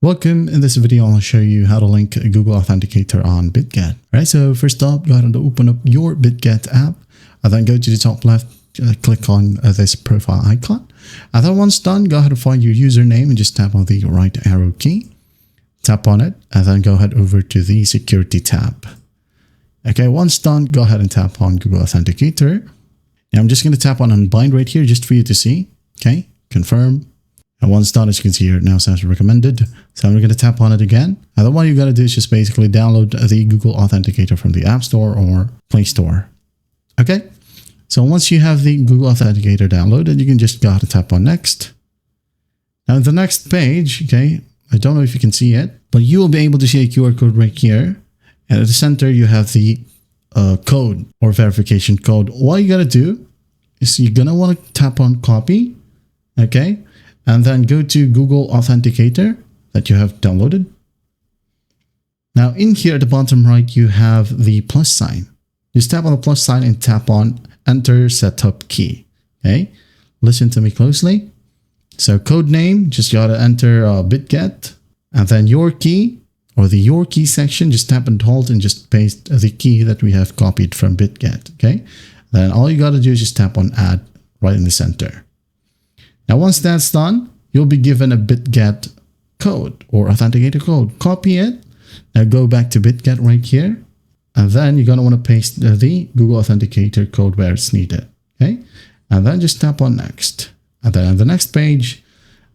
Welcome. In this video, I'll show you how to link Google Authenticator on Bitget. Right, so first up, go ahead and open up your Bitget app and then go to the top left, click on this profile icon. And then once done, go ahead and find your username and just tap on the right arrow key. Tap on it and then go ahead over to the security tab. Okay, once done, go ahead and tap on Google Authenticator. Now I'm just going to tap on unbind right here just for you to see. Okay, confirm. And once done, as you can see here, it now says recommended. So I'm going to tap on it again. And then what you got to do is just basically download the Google Authenticator from the App Store or Play Store. Okay. So once you have the Google Authenticator downloaded, you can just go ahead and tap on next. Now the next page, okay, I don't know if you can see it, but you will be able to see a QR code right here. And at the center, you have the code or verification code. What you got to do is you're going to want to tap on copy. Okay. And then go to Google Authenticator that you have downloaded. Now in here at the bottom right, you have the plus sign. Just tap on the plus sign and tap on enter setup key. Okay, listen to me closely. So code name, just gotta enter Bitget, and then your key or the your key section, just tap and hold and just paste the key that we have copied from Bitget. Okay, then all you gotta do is just tap on add right in the center. Now, once that's done, you'll be given a Bitget code or authenticator code. Copy it. Now go back to Bitget right here. And then you're going to want to paste the Google Authenticator code where it's needed. Okay. And then just tap on next. And then on the next page,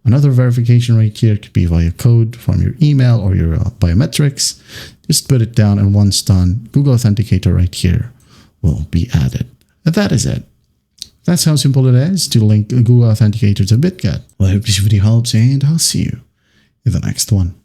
another verification right here could be via code from your email or your biometrics. Just put it down, and once done, Google Authenticator right here will be added. And that is it. That's how simple it is to link Google Authenticator to Bitget. Well, I hope this video helps, and I'll see you in the next one.